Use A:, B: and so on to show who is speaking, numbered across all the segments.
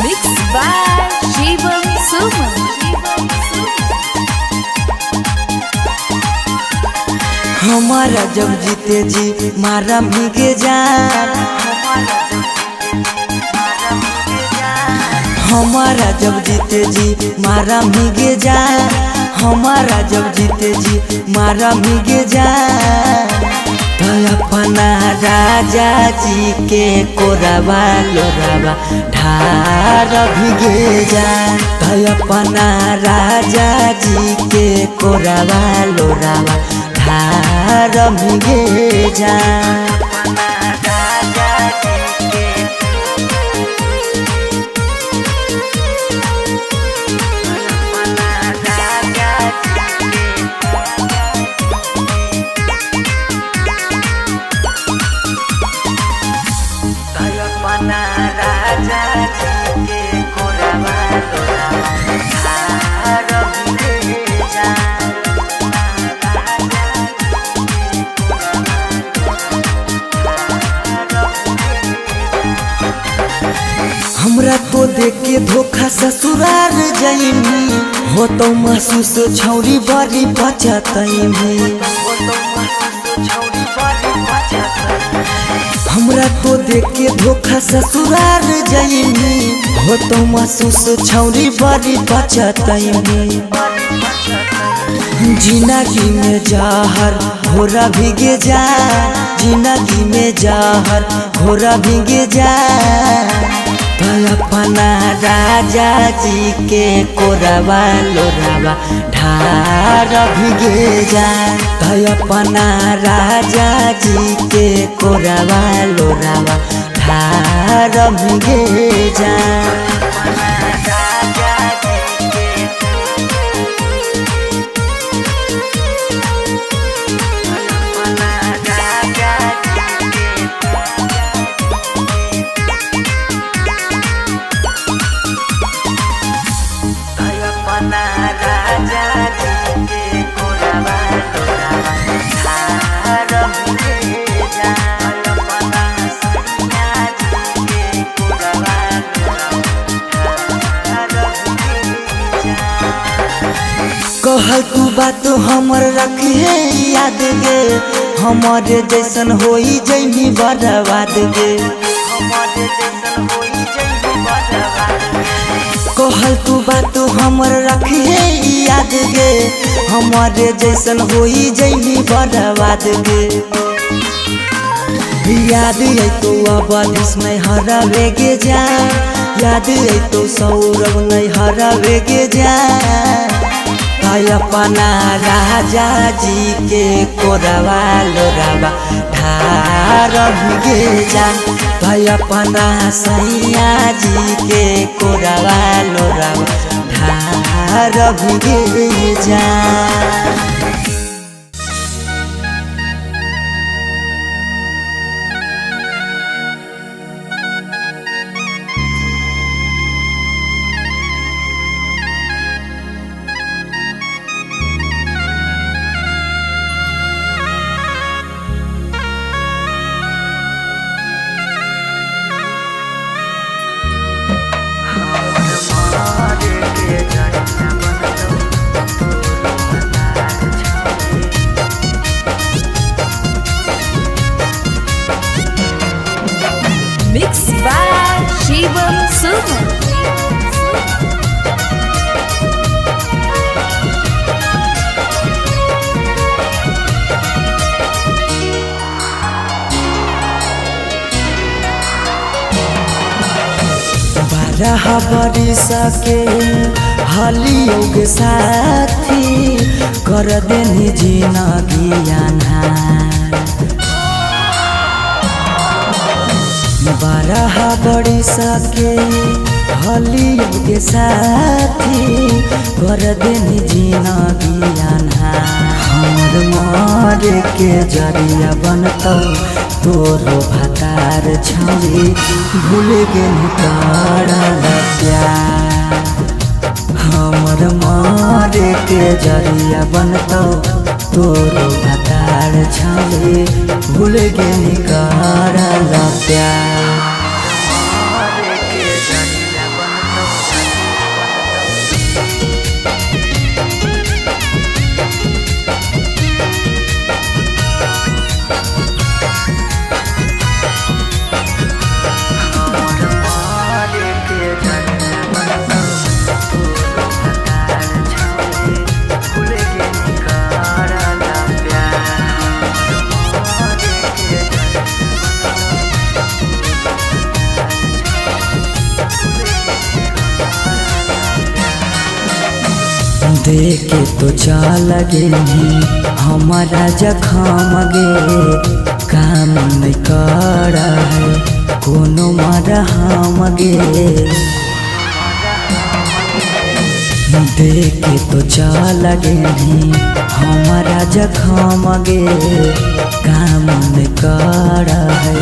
A: Mixed by Shivam Suman.
B: हमारा जब जीते जी मारा भीगे जान, हमारा जब जीते जी मारा भीगे जान, हमारा जब जीते जी मारा भीगे जान। तो अपना राजा जी के कोरावा लोरावा ढार भीगे जान। तो अपना राजा जी के कोरावा लोरावा ढार भीगे जान। हमरा तो देख के धोखा ससुराल जाइमी, हो तो महसूस छौरी बड़ी बचतइमी। हमरा तो देख के धोखा ससुराल जाइमी, हो तो महसूस छौरी बड़ी बचतइमी। जिंदगी में जहर घोरा भीगे जा, जिंदगी में जहर घोरा भीगे जा। तो अपना राजा जी के कोरावा लोरावा ढार भीगे जा। तो अपना राजा जी के कोरावा लोरावा ढार भीगे जा। कहल तू बात हमर रखिए याद गे, हमारे जैसन होई जैनी बर्बाद गे। कहल तू बात हमर रखिए याद गे, हमारे जैसन होई जैनी बर्बाद गे। याद है तो अवधिस नहीं हरावेगे जा, याद है तो सौरभ नहीं हरावेगे जा। अपना राजा जी के कोरावा लोरावा ढार भीगे जा। अपना सैया जी के कोरावा लोरावा ढार भीगे जा।
A: Mixed by Shivam Suman.
B: बारह बरिस के हलियोग साथी कर देनी जिंदगी अन्हार। 12 बरिस के हलियोग साथी कर देनी जिंदगी अन्हार। हमर मरे के जरिया बनतौ तोरो भतार छौरी, भूल गेली करल प्यार। हमर मरे के जरिया बनतौ तोरो भतार छावे भूल गेनी करला प्यार। देखे तो चाल गे हमारा जखम गे काम नहीं कर है कोनो मरहम गे। देखे तो चाल गे हमारा जखम गे काम नहीं कर है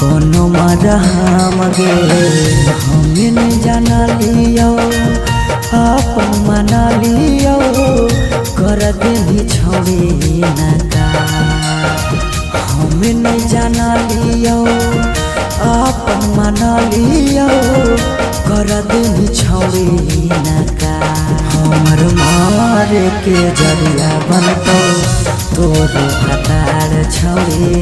B: कोनो मरहम गे। हमें नहीं जाना लियो अपन मना लियो कर देनी छौड़ी नका। हमें नहीं जाना लियो अपन मना लियो कर देनी छौड़ी नका। हमर मार के जरिया बनतो तोर हतार छौड़ी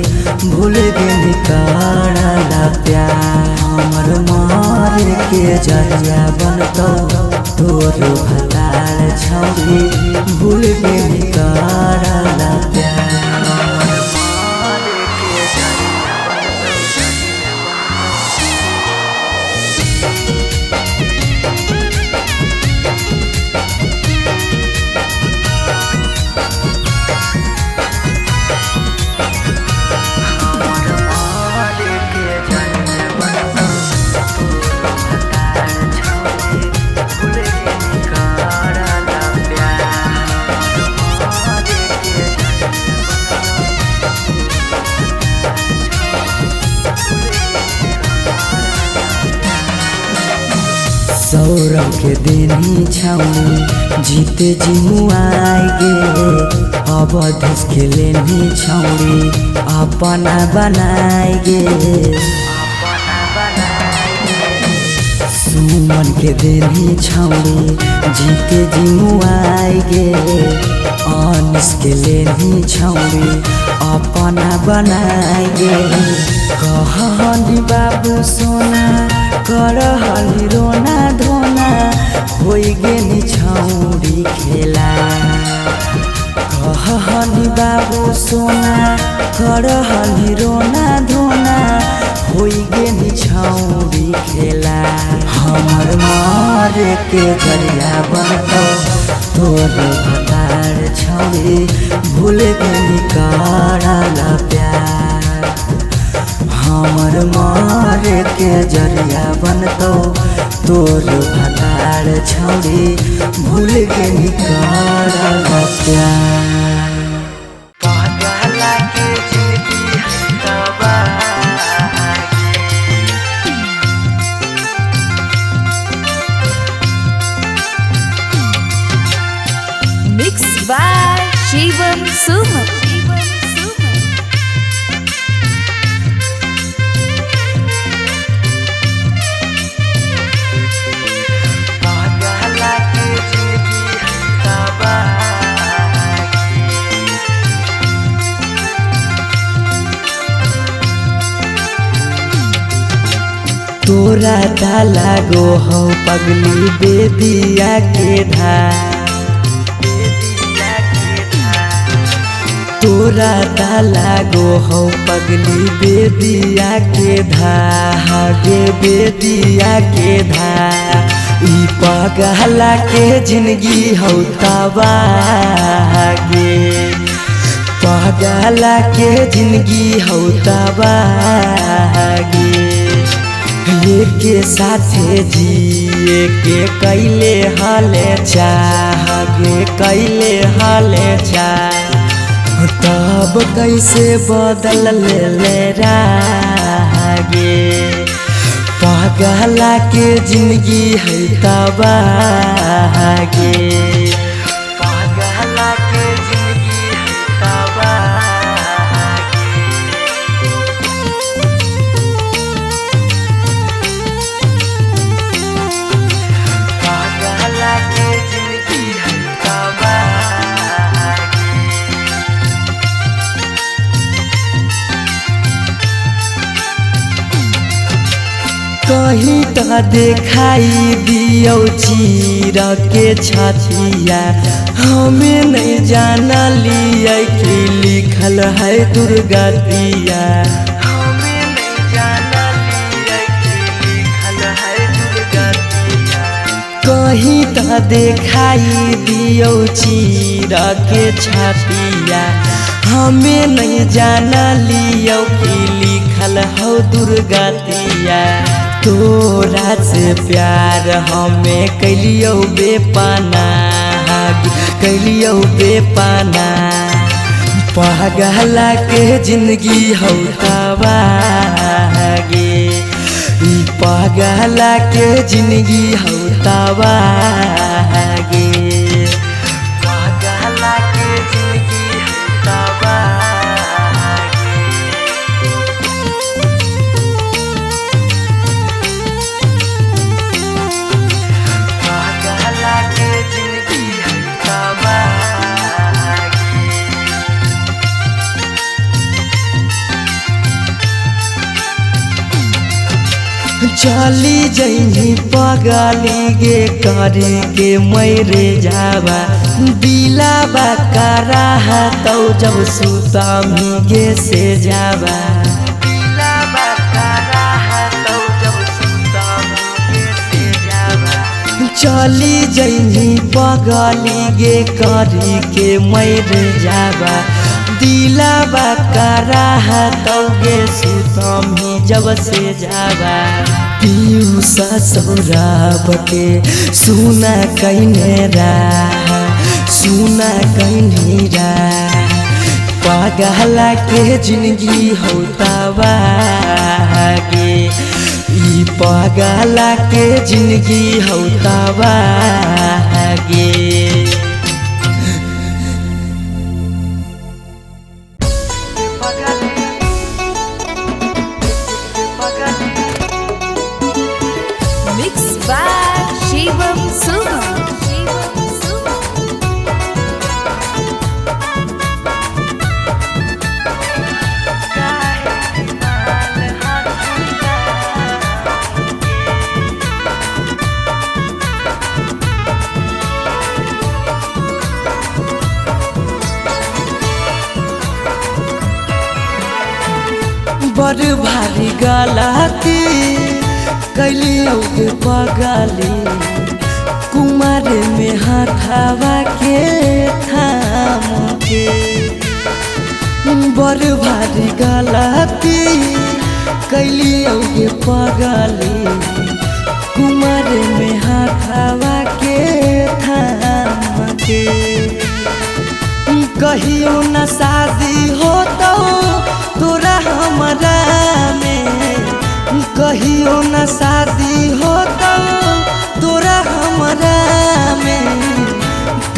B: भूल गेनी करला प्यार। हमर मार के जरिया बनतो तोर हतार छौड़ी भूल गेनी करला प्यार। सौरभ के देनी छौड़ी जीते जी मुआई गे। अब धस के लेनी छौड़ी अपना बनाई गे। सुमन के देनी छौड़ी जीते जी मुआई गे। अनिस के लेनी छौड़ी अपना बनाई गे। कहनी बाबू सोना करहली रोना धोना होई गेनी छौड़ी खेला। कहनी बाबू सोना करहली रोना धोना होई गेनी छौड़ी खेला। हमर मार के जरिया बनतो तोर हतार छौड़ी भूल गेनी करला प्यार। हमर मार के जरिया बनतो तोर हतार छौड़ी भूल गेनी करला प्यार। पागला के जिंदगी
A: Mixed by Shivam Suman.
B: तोरा दा लागो हो पगली बेदिया के धार। तोरा दा लागो हो पगली बेदिया के धागे बेदिया के धार। ई पगला के जिंदगी हो तबागे पगला के जिंदगी हो तबागे। के साथे जिए के कैले हाले चाहे कैले हाले चाह तब कैसे बदल ले रागे। पागला के जिंदगी है तबागे पागला के जिंदगी है तबागे। कहीं तो देखाई दियो चीर के छतिया हमें नहीं जाना लिया कि लिखल है दुर्गतिया हमें नहीं जाना लिया कि लिखल है दुर्गतिया कहीं तो देखाई दियो चीर के छतिया हमें नहीं जाना लियो कि लिखल हो दुर्गतिया तोरा से प्यार हमें कैलियो बेपाना कैलियो बेपाना पगला के जिंदगी हो तबागे पगला के जिंदगी हो तबागे पगला के जिंदगी हो तबागे चली जैनी पगली गे करे के मैरे जावा दिलाबा करा तो जब सुता गे से जावा दिलाबा करा तो जब सुता गे से जावा चली जैनी पगली गे करे के मैरे जावा दिलाबा करा तो गे सुतम जब से जावा पीऊ ससुराब के सुना कहने सुना कहनी पगला के जिंदगी हो तबागे ई पगला के जिंदगी हो तबागे
A: Mixed by Shivam Suman.
B: बड़ भारी गलती कैलियो के पगली कुमार में हाथावा के थाम के बड़ भारी गलती कैलियो के पगली कुमार में हाथावा के थाम के कहियो न शादी हो तो तोरा हमरा में कहियो न शादी हो तो तोरा हमरा में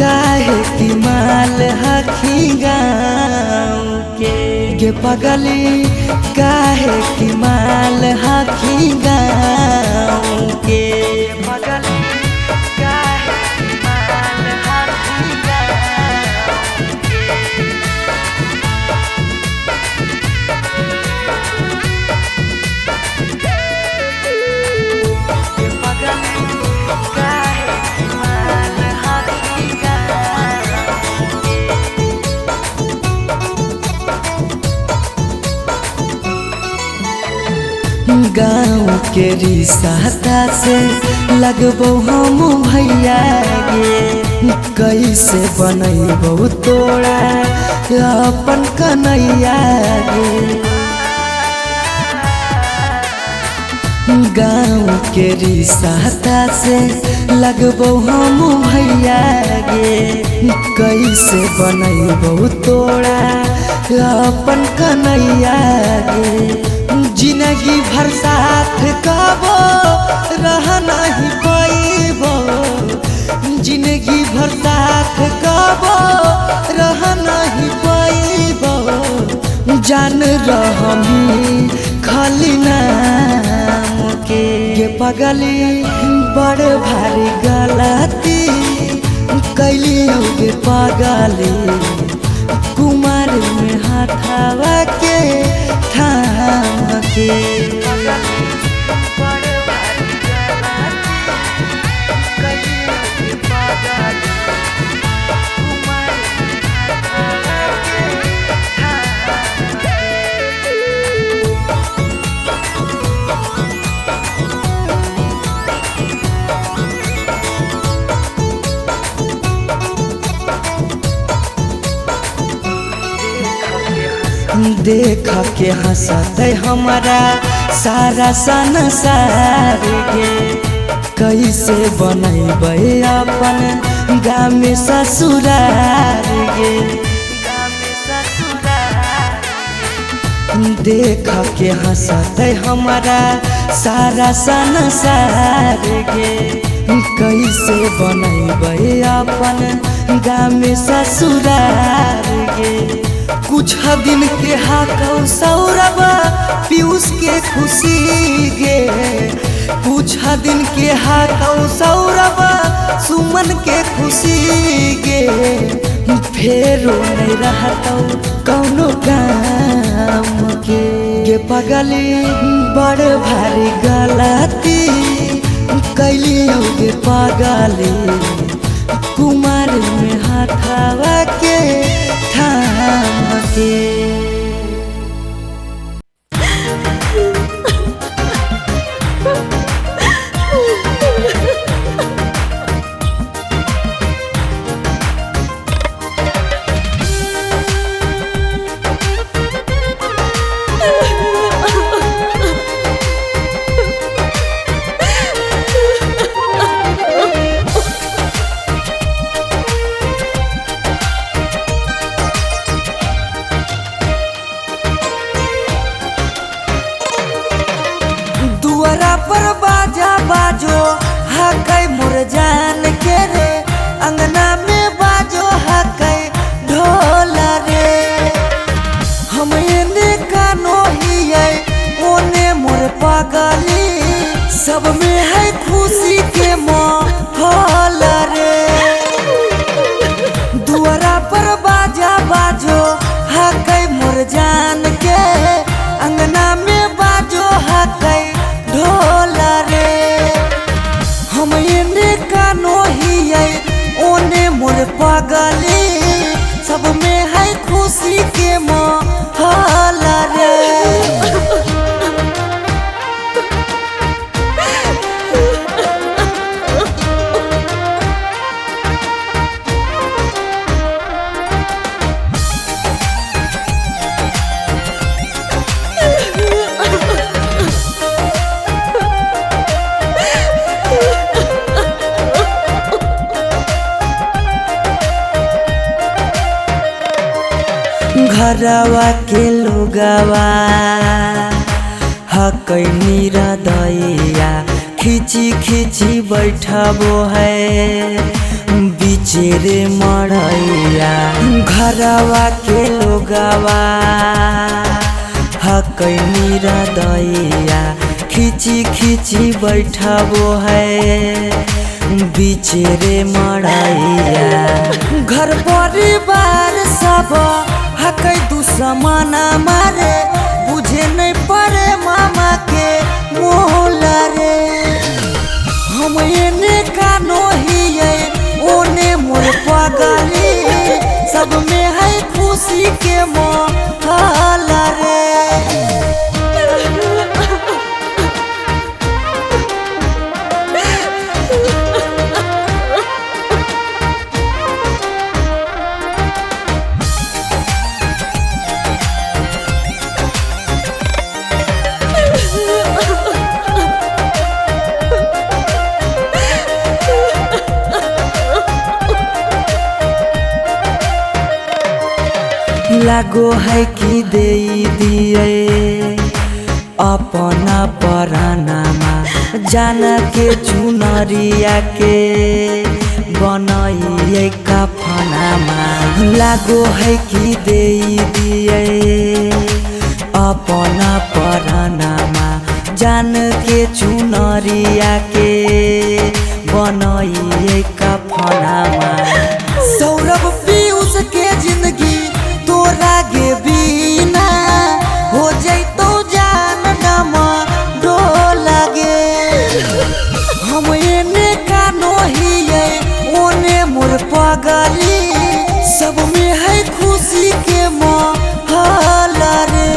B: काहे की माल हखी गाँव के पगली काहे की माल हखी गाँव के पगली काहे की माल हखी गाँव गाँव के रिश्ता से लगबो हम भैया गे कैसे बनैबो तोरा अपन कन्हैया गे गाँव के रिश्ता से लगबो हम भैया गे कैसे बनैबो तोरा अपन कन्हैया गे जिंदगी भर साथ कबो रह नहीं पैबो जिंदगी भर साथ कबो रह नहीं पैबो जान रहमी खाली नाम के पगली बड़ भारी गलती कैली गे पगली कुमार में हाथावा के थाम के देख के हंसते हमारा सारा संसार गे। कैसे बनैबे अपन गाँव में ससुरार गे। देख के हंसते हमारा सारा संसार गे। कैसे बनैबे अपन गाँव में ससुरार गे। कुछ दिन के हाकौ सौरभ पीयूष के खुशी गे। कुछ दिन के हाकौ सौरभ सुमन के खुशी गे। फेरो नहीं रहतौ कौनो काम के गे। पगली बड़ भारी गलती कैली गे पगली। कुमार में हाथवा के थाम के। दुआरा पर बाजा बाजो हकै मोर जान के रे। अंगना में बाजो हकै ढोल रे। हम एने कानो हियै ओने मोर पगली। सब में है खुशी के माहौल रे। दुआरा पर बाजा बाजो हकै मोर जान के। अंगना में बाजो हकै ढोल रे। हम एने कानो हियै ओने मोर पगली। सब में है खुशी के माहौल रे। घरवा के लोगवा हकै निरदैया। खिची खिची बैठबो है बीचे रे मड़ैया। घरवा के लोगवा हकै निरदैया। खिची खिची बैठबो है बीचे रे मड़ैया। घर परिवार सब हकै दुश्मन मारे। बुझे नहीं पड़े मामा के मोल रे। हम एने कानो हियै ओने मोर पगली। सब में है खुशी के माहौल रे। लागो है कि दे दिए अपना परानामा। जान के चुनरिया के बनाइए कफनामा। लागो है कि दे दिए अपना परानामा। जान के चुनरिया के बनाइए कफनामा। सौरभ पीयूष के जिंदगी तोरा गे बिना हो जैतो जान नमा डोल गे। हम एने कानो हियै ओने मोर पगली। सब में है खुशी के माहौल रे।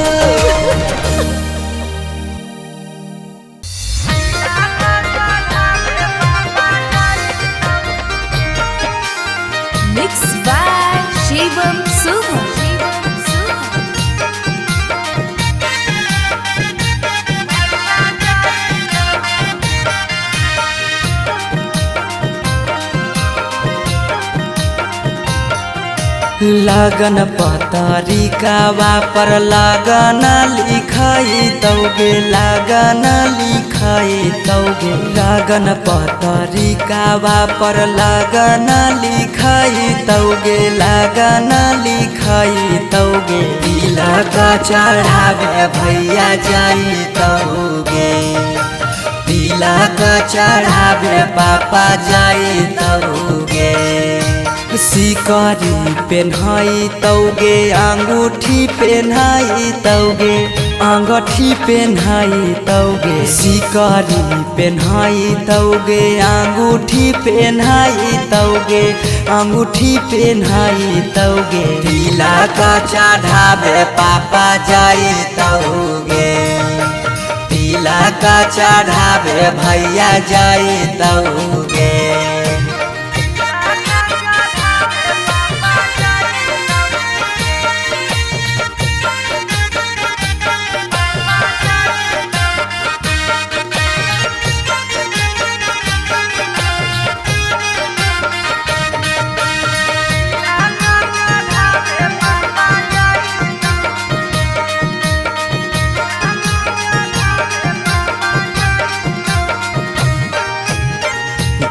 B: लगन पतरिकावा पर लगन लिखाई तौगे लगन लिखाई तौगे लगन पतरिकावा पर लगन लिखाई तौगे लगन लिखाई तौगे तिलक चढ़ावे भैया जाई तौगे तिलक चढ़ावे पापा जाई तौगे सिकरी पेन्हाई तौगे अंगूठी पेन्हाई तौगे अंगूठी पेन्हाई तौगे सिकरी पेन्हाई तौगे अंगूठी पेन्हाई तौगे अंगूठी पेन्हाई तौगे तिलक चढ़ावे पापा जाई तौगे तिलक चढ़ावे भैया जाई तौगे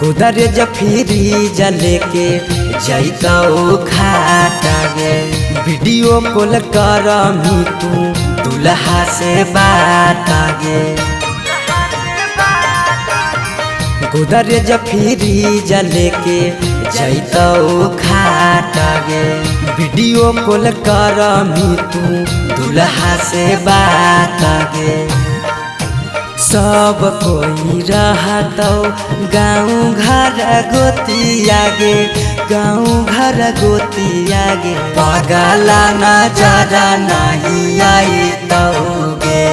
B: उधर जफीरी जले के जैतौ खाटा गे वीडियो कॉल कर तू दुल्हा से बात गे उधर जफीरी जले के जैतौ खाटा गे वीडियो कॉल कर तू दुल्हा से बात गे सब कोई रहतौ गाँव घर गोतिया गे गाँव घर गोतिया गे पगला नजर नहीं आई तौगे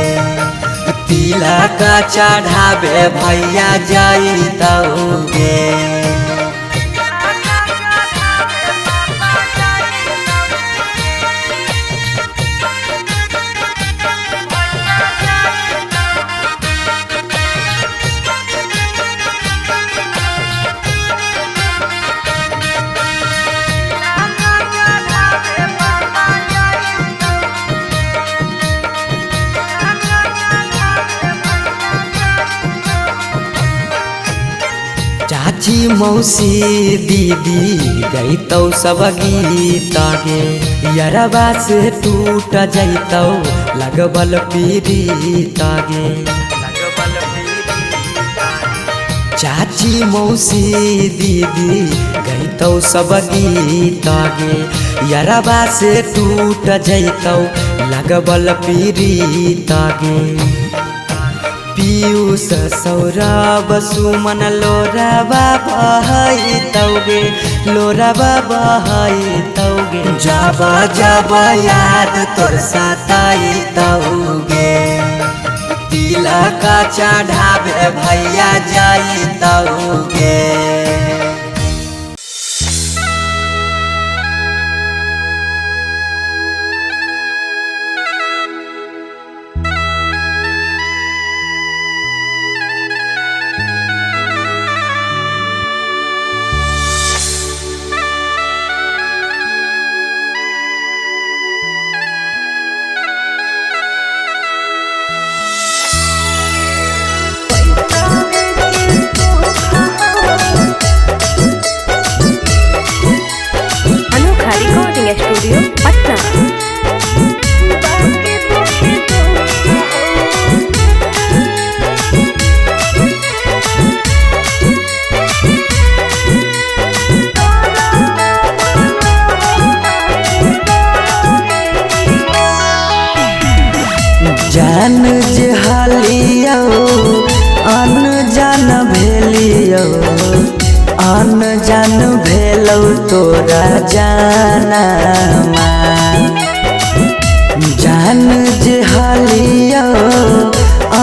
B: तिलक चढ़ावे भैया जाई तौगे चाची मौसी दीदी गईतौ सब गीत गे यरबा से टूट जैतौ लगबल पीड़ित गे चाची मौसी दीदी गईतौ सब गीत गे यरबा से टूट जैतौ लगबल पीड़ित गे पीयूष सौरभ सुमन लोरबा बहाई तौगे लोरबा बहाई तौगे जब जब याद तोर सताई तौगे तिलक चढ़ावे भैया जाई तौगे
A: स्टूडियो पटना।
B: जान जे हालियो अनजान भेलियो अनजान भेलौ तोरा जाना जान जे हालियो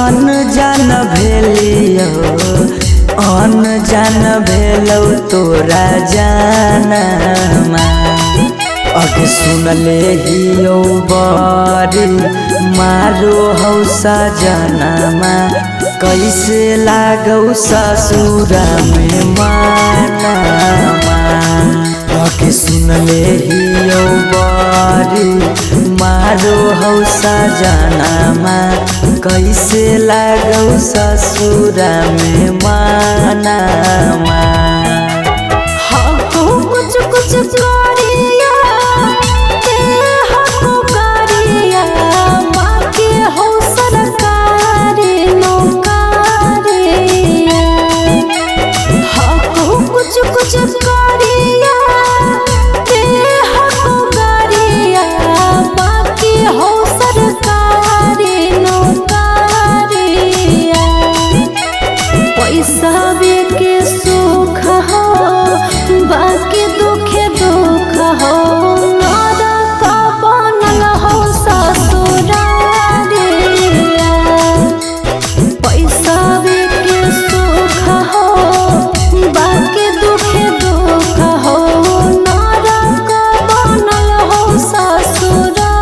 B: अनजान भेलियो अनजान भेलौ तोरा जाना अग सुनले हियो बड़ी मारो हौ सजनमा कैसे लागौ ससुरा में मानमा अग के सुन ले हियो बारी मारो हौ सजनामा कैसे लागौ ससुरा में मानामा
A: कुछ कुछ करिया ते हको करिया बाकी हो सरकारी नौकरिया हको कुछ कुछ करिया ते हको करिया बाकी हो सरकारी नौकरिया पैसा के सुख हो बाकी दुखे दुख हो नरक बनल हो ससुरारिया पैसा के सुख हो बाकी दुखे दुख हो नरक बनल हो ससुरारिया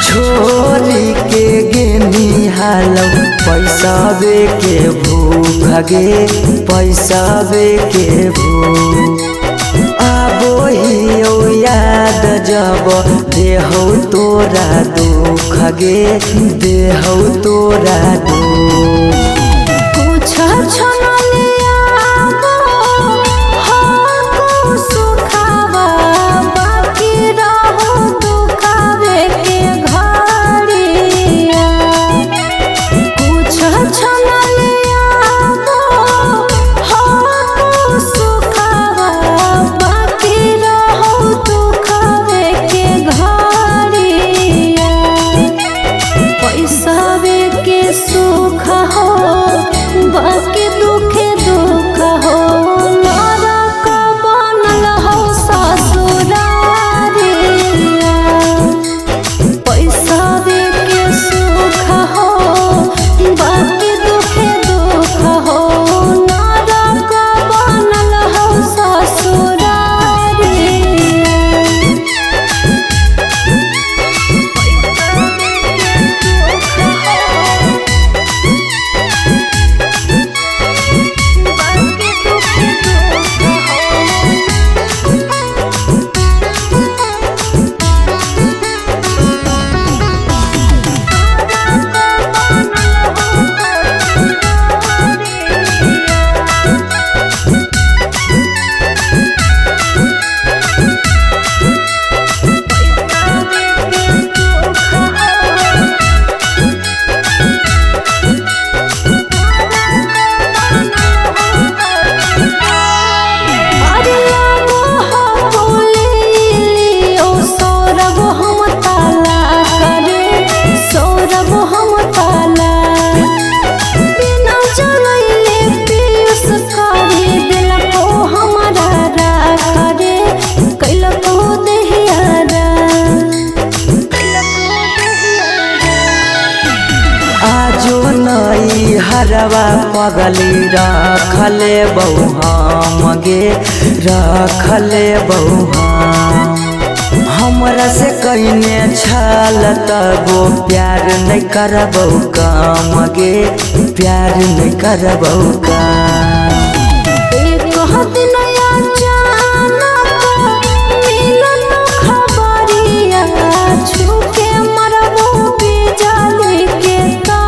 B: छोरी के गेनी हालौ पैसा के भूख गे पैसा के भूख आबो हियो याद जब देहौ तोरा दुख गे देहौ तोरा दुख
A: कुछ छनलिया हको सुखावा बाकी रहो दुखावे के घड़िया कुछ छनलिया हको सुखावा बाकी रहो दुखावे के घड़िया पैसा के सुख हो बाकी दुखे दुख हो नरक बनल हो ससुरारिया पैसा के सुख हो बाकी दुखे दुख हो नरक बनल हो ससुरारिया
B: हरवा पगली रखले बहु हम गे रखले बहु हमरा से कहिने छल तबो प्यार नहीं करबौ काम गे प्यार नहीं करबौ काम
A: एक दिन छुके मरबो बिजली के तार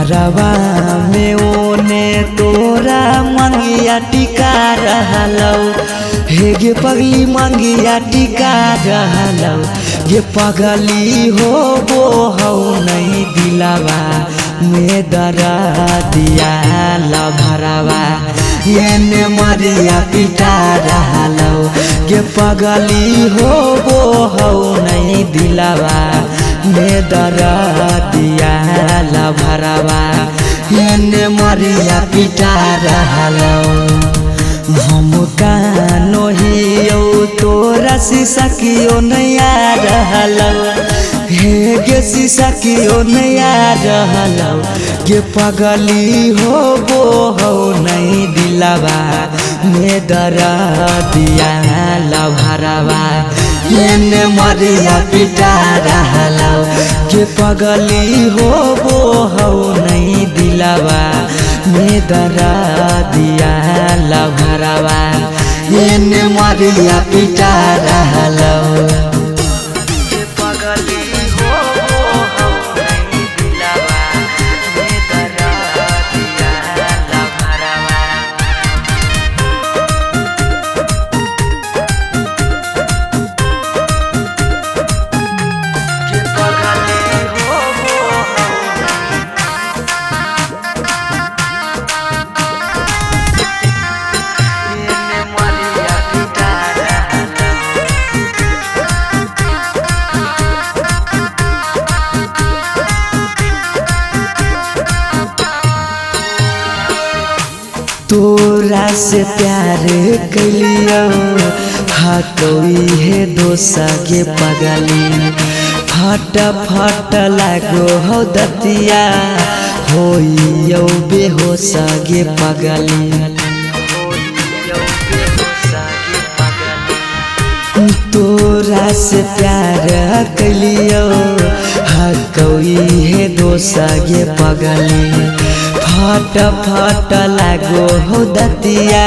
B: घरवा में ओने तोरा मंगिया टिका रहलौ हे गे पगली मंगिया टिका रहलौ गे पगली हो वो हौ नहीं दिलावा में दरा दिया लभरवा एने मरिया पिटा रहलौ गे पगली हो वो हौ नहीं दिलावा में दरा दिया लभरवा एने मरिया पिटा रहलौ हम कानो हियो तोरा शीशा कियो नया रहलौ हे गे शीशा कियो नया रहलौ गे पगली हो वो हो नहीं दिलावा में दरा दिया लभरवा एने मरिया पिटा रहलौ गे पगली हो वो हो नहीं दिलावा में दरा दिया लभरवा एने मरिया पिटा रहलौ तोरा से प्यार कलियो हटोई है दोसा के पगली फट फट लागो हो दतिया होइयो बेहोश गे पगली तोरा से प्यार कलियो हटोई है दोसा गे पगली फट फट लागो हो दतिया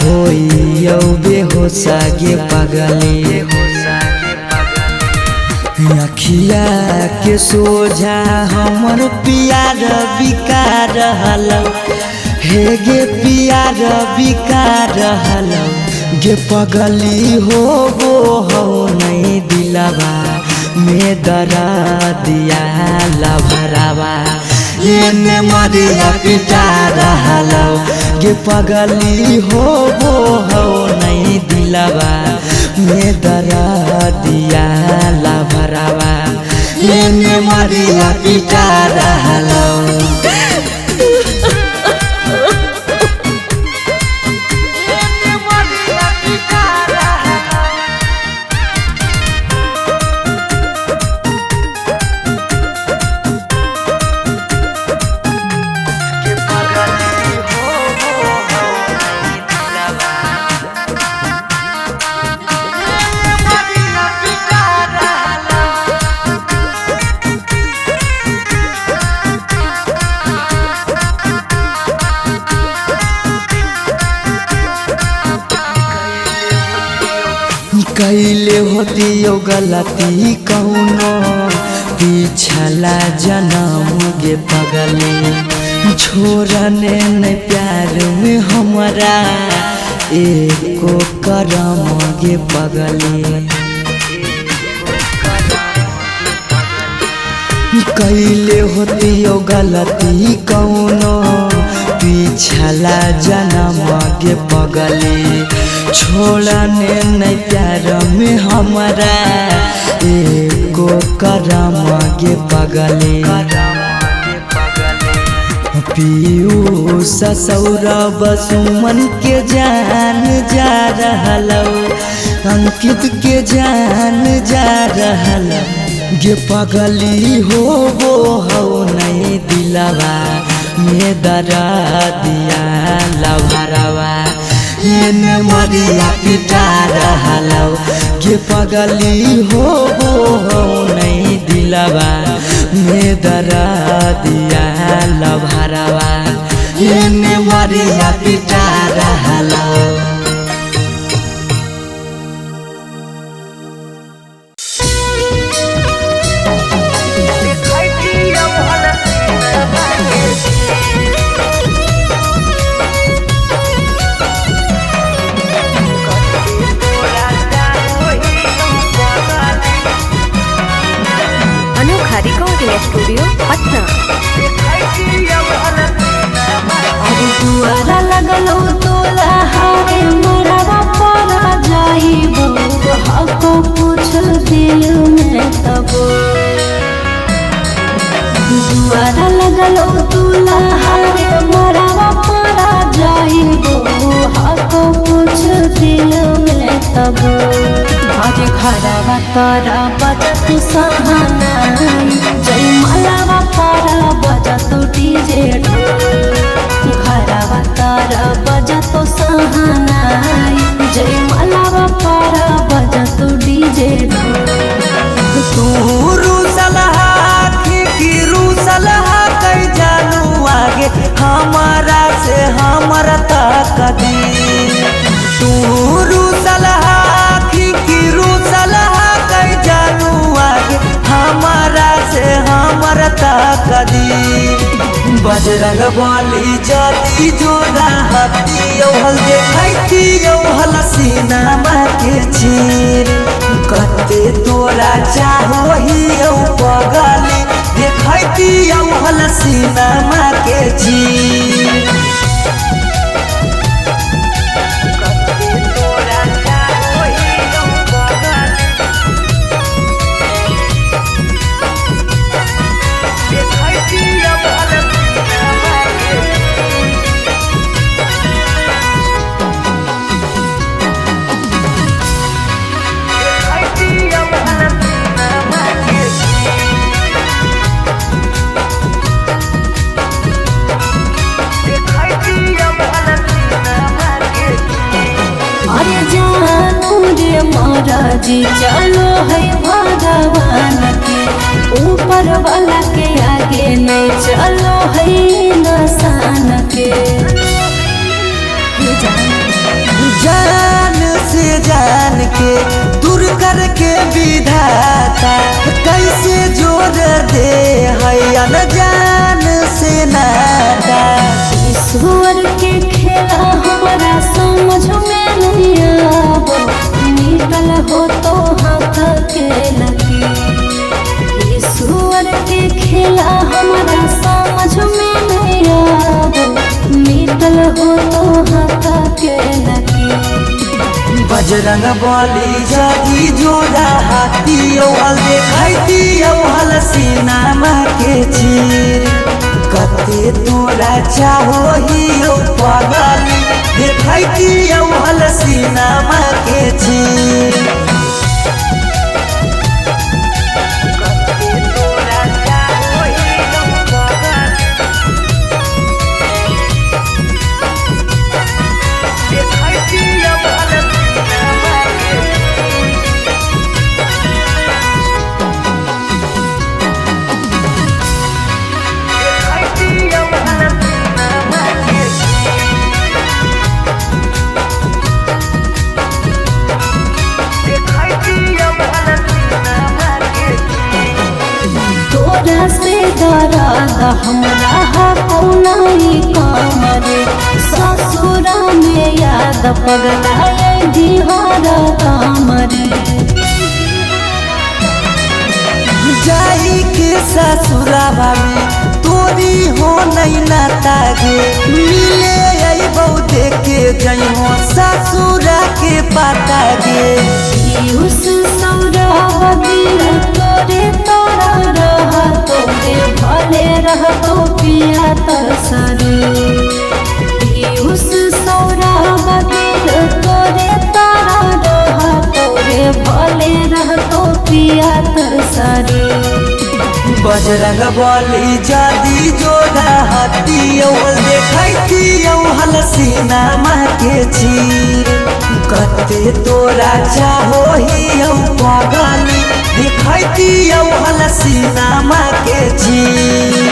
B: होइयो बेहोश गे पगली अखिया के सोझा हमर पियार बिका रहलौ हे गे पियार बिका रहलौ गे पगली हो वो हो नहीं दिलावा में दरा दिया लभरवा एने मरिया पिटा रहलौ गे पगली हो वो हो नहीं दिलावा में दरा दिया लभरवा एने मरिया पिटा रहलौ कैले होतियो गलती कौनो पिछला जन्म गे पगली छोड़ने न प्यार में हमरा एको करम गे पगली कैले होतियो गलती कौनो पिछला जन्म गे पगली छोड़ने न प्यार में हमरा एको करम गे पगली पीयूष सौरभ सुमन के जान जा रहलौ अंकित के जान जा रहलौ गे पगली हो वो हो नहीं दिलावा में दरा दिया लभरवा एने मरिया पिटा रहलौ गे पगली हो वो हो नहीं दिलावा में दरा दिया लभरवा एने मरिया पिटा रहलौ
C: दिखाई दिया भला
A: दुआरा लगलो दुल्हा रे मरावा परा जाइबो हको कुछ दिल में तब आज घरवा तारा बजत सहानाई जय मलावा पारा बजत डीजे घरवा तारा बजत सहानाई जय मलावा पारा बजत डीजे
B: तू रूसलहा की रूसलहा कई जानू आगे हमारा से हमारा तक दी तू रूसलहा की रूसलहा कई जानू आगे हमारा से हमारा तक दी बजरंग बली जाती जोड़ा हती हल देखती हल सीना के चीर कते तोरा चाहो ही पगली देखती हल सीना के चीर
A: अरे जानू रे महाराजी चलो है भगवान के ऊपर वाला के आगे नहीं चलो है इंसान के
B: जान से जान के दूर करके विधाता कैसे जोड़ दे है अनजान से नाता
A: ईश्वर के खेला हमारा समझ में नहीं आबो निकल हो तो हाथ के लगी ईश्वर के खेला हमारा समझ में नहीं आबो निकल हो तो हाथ के लगी
B: बजरंग बली जाती जोड़ा हाथी हल देखती हल सीना के चीर कते तोरा चाहो ही पगली देखती हल सीना के चीर
A: तोरा से डरादा हमरा कौनाई काम रे ससुरा में याद पगला दिहारा काम रे
B: जाई के ससुराबा में तोरी हो नहीं नाता गे मिले आई बहु देखे जई हो ससुरा के पाता गे
A: उस सौरा बदिल तोरे तोरा रह तोरे भले रह तो पिया तरसरे उस सौरा बदिल तोरे तोरा रह तोरे भले रह तो पिया तरसरे
B: बजरंग बली जादी जोड़ा हाथी देखती हल सीना के चीर कते तोरा चाहो ही पगली देखती हल सीना के चीर